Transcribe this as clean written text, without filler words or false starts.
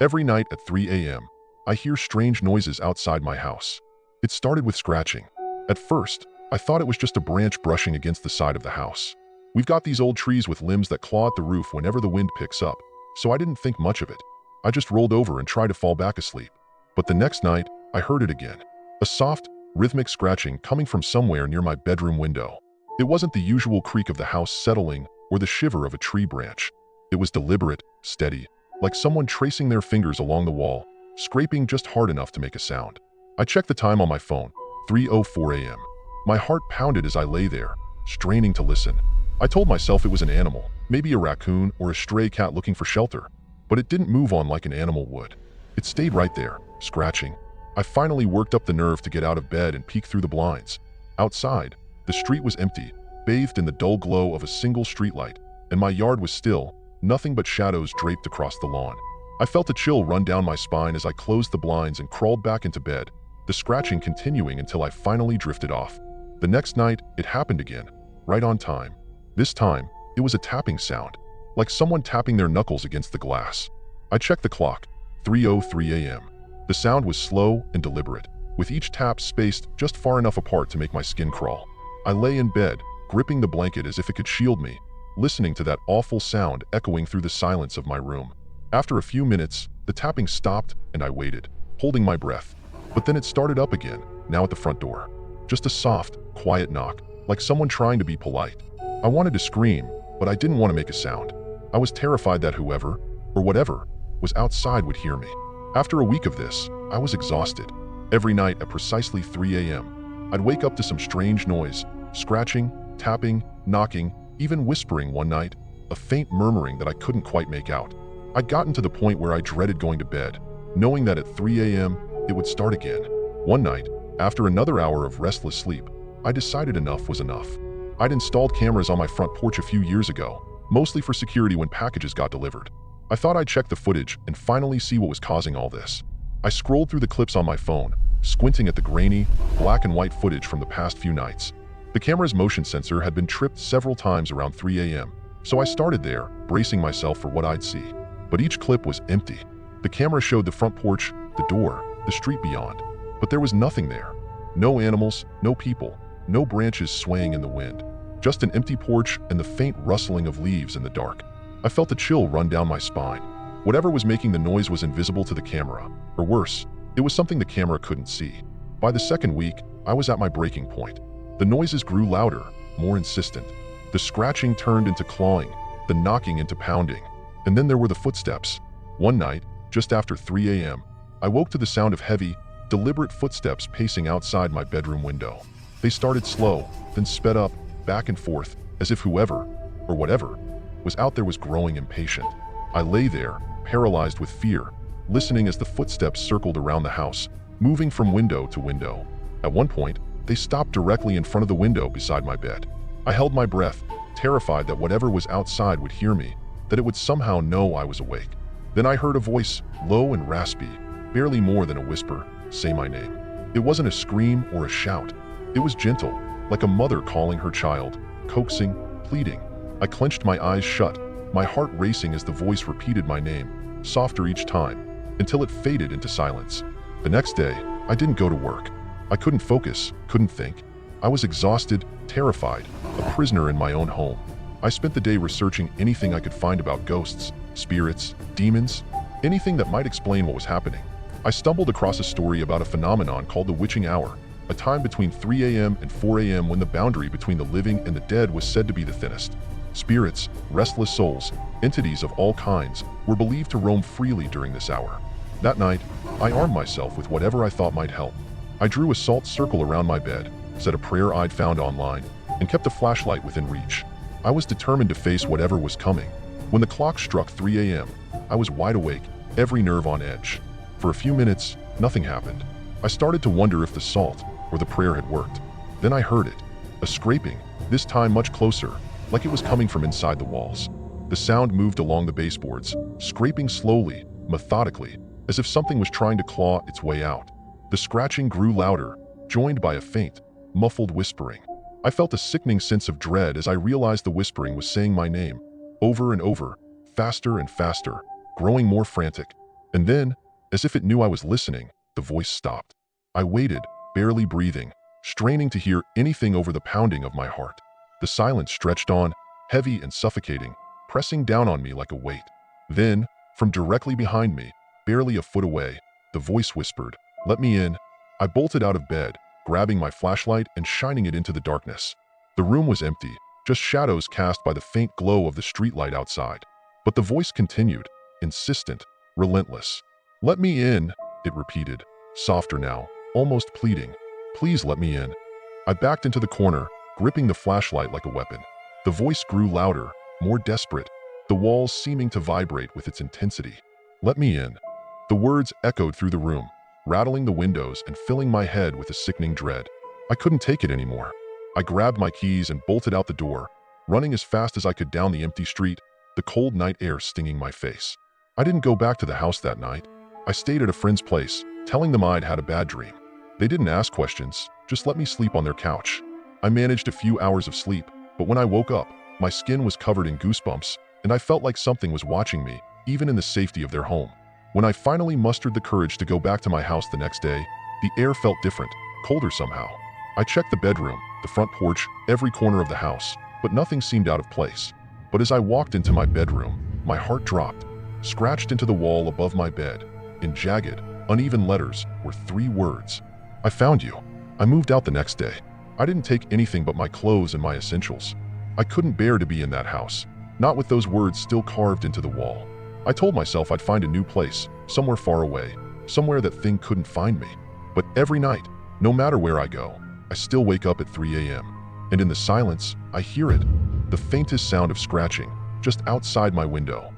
Every night at 3 a.m., I hear strange noises outside my house. It started with scratching. At first, I thought it was just a branch brushing against the side of the house. We've got these old trees with limbs that claw at the roof whenever the wind picks up, so I didn't think much of it. I just rolled over and tried to fall back asleep. But the next night, I heard it again. A soft, rhythmic scratching coming from somewhere near my bedroom window. It wasn't the usual creak of the house settling or the shiver of a tree branch. It was deliberate, steady, like someone tracing their fingers along the wall, scraping just hard enough to make a sound. I checked the time on my phone, 3:04 a.m. My heart pounded as I lay there, straining to listen. I told myself it was an animal, maybe a raccoon or a stray cat looking for shelter, but it didn't move on like an animal would. It stayed right there, scratching. I finally worked up the nerve to get out of bed and peek through the blinds. Outside, the street was empty, bathed in the dull glow of a single streetlight, and my yard was still, nothing but shadows draped across the lawn. I felt a chill run down my spine as I closed the blinds and crawled back into bed, the scratching continuing until I finally drifted off. The next night, it happened again, right on time. This time, it was a tapping sound, like someone tapping their knuckles against the glass. I checked the clock, 3:03 a.m. The sound was slow and deliberate, with each tap spaced just far enough apart to make my skin crawl. I lay in bed, gripping the blanket as if it could shield me, listening to that awful sound echoing through the silence of my room. After a few minutes, the tapping stopped and I waited, holding my breath. But then it started up again, now at the front door. Just a soft, quiet knock, like someone trying to be polite. I wanted to scream, but I didn't want to make a sound. I was terrified that whoever, or whatever, was outside would hear me. After a week of this, I was exhausted. Every night at precisely 3 a.m., I'd wake up to some strange noise, scratching, tapping, knocking, even whispering one night, a faint murmuring that I couldn't quite make out. I'd gotten to the point where I dreaded going to bed, knowing that at 3 a.m., it would start again. One night, after another hour of restless sleep, I decided enough was enough. I'd installed cameras on my front porch a few years ago, mostly for security when packages got delivered. I thought I'd check the footage and finally see what was causing all this. I scrolled through the clips on my phone, squinting at the grainy, black and white footage from the past few nights. The camera's motion sensor had been tripped several times around 3 a.m., so I started there, bracing myself for what I'd see. But each clip was empty. The camera showed the front porch, the door, the street beyond, but there was nothing there. No animals, no people, no branches swaying in the wind. Just an empty porch and the faint rustling of leaves in the dark. I felt a chill run down my spine. Whatever was making the noise was invisible to the camera, or worse, it was something the camera couldn't see. By the second week, I was at my breaking point. The noises grew louder, more insistent. The scratching turned into clawing, the knocking into pounding, and then there were the footsteps. One night, just after 3 a.m., I woke to the sound of heavy, deliberate footsteps pacing outside my bedroom window. They started slow, then sped up, back and forth, as if whoever, or whatever, was out there was growing impatient. I lay there, paralyzed with fear, listening as the footsteps circled around the house, moving from window to window. At one point, they stopped directly in front of the window beside my bed. I held my breath, terrified that whatever was outside would hear me, that it would somehow know I was awake. Then I heard a voice, low and raspy, barely more than a whisper, say my name. It wasn't a scream or a shout. It was gentle, like a mother calling her child, coaxing, pleading. I clenched my eyes shut, my heart racing as the voice repeated my name, softer each time, until it faded into silence. The next day, I didn't go to work. I couldn't focus, couldn't think. I was exhausted, terrified, a prisoner in my own home. I spent the day researching anything I could find about ghosts, spirits, demons, anything that might explain what was happening. I stumbled across a story about a phenomenon called the witching hour, a time between 3 a.m. and 4 a.m. when the boundary between the living and the dead was said to be the thinnest. Spirits, restless souls, entities of all kinds were believed to roam freely during this hour. That night, I armed myself with whatever I thought might help. I drew a salt circle around my bed, said a prayer I'd found online, and kept a flashlight within reach. I was determined to face whatever was coming. When the clock struck 3 a.m., I was wide awake, every nerve on edge. For a few minutes, nothing happened. I started to wonder if the salt or the prayer had worked. Then I heard it, a scraping, this time much closer, like it was coming from inside the walls. The sound moved along the baseboards, scraping slowly, methodically, as if something was trying to claw its way out. The scratching grew louder, joined by a faint, muffled whispering. I felt a sickening sense of dread as I realized the whispering was saying my name, over and over, faster and faster, growing more frantic. And then, as if it knew I was listening, the voice stopped. I waited, barely breathing, straining to hear anything over the pounding of my heart. The silence stretched on, heavy and suffocating, pressing down on me like a weight. Then, from directly behind me, barely a foot away, the voice whispered, "Let me in." I bolted out of bed, grabbing my flashlight and shining it into the darkness. The room was empty, just shadows cast by the faint glow of the streetlight outside. But the voice continued, insistent, relentless. "Let me in," it repeated, softer now, almost pleading. "Please let me in." I backed into the corner, gripping the flashlight like a weapon. The voice grew louder, more desperate, the walls seeming to vibrate with its intensity. "Let me in." The words echoed through the room, rattling the windows and filling my head with a sickening dread. I couldn't take it anymore. I grabbed my keys and bolted out the door, running as fast as I could down the empty street, the cold night air stinging my face. I didn't go back to the house that night. I stayed at a friend's place, telling them I'd had a bad dream. They didn't ask questions, just let me sleep on their couch. I managed a few hours of sleep, but when I woke up, my skin was covered in goosebumps, and I felt like something was watching me, even in the safety of their home. When I finally mustered the courage to go back to my house the next day, the air felt different, colder somehow. I checked the bedroom, the front porch, every corner of the house, but nothing seemed out of place. But as I walked into my bedroom, my heart dropped. Scratched into the wall above my bed, in jagged, uneven letters, were 3 words. "I found you." I moved out the next day. I didn't take anything but my clothes and my essentials. I couldn't bear to be in that house, not with those words still carved into the wall. I told myself I'd find a new place, somewhere far away, somewhere that thing couldn't find me. But every night, no matter where I go, I still wake up at 3 a.m. And in the silence, I hear it, the faintest sound of scratching, just outside my window.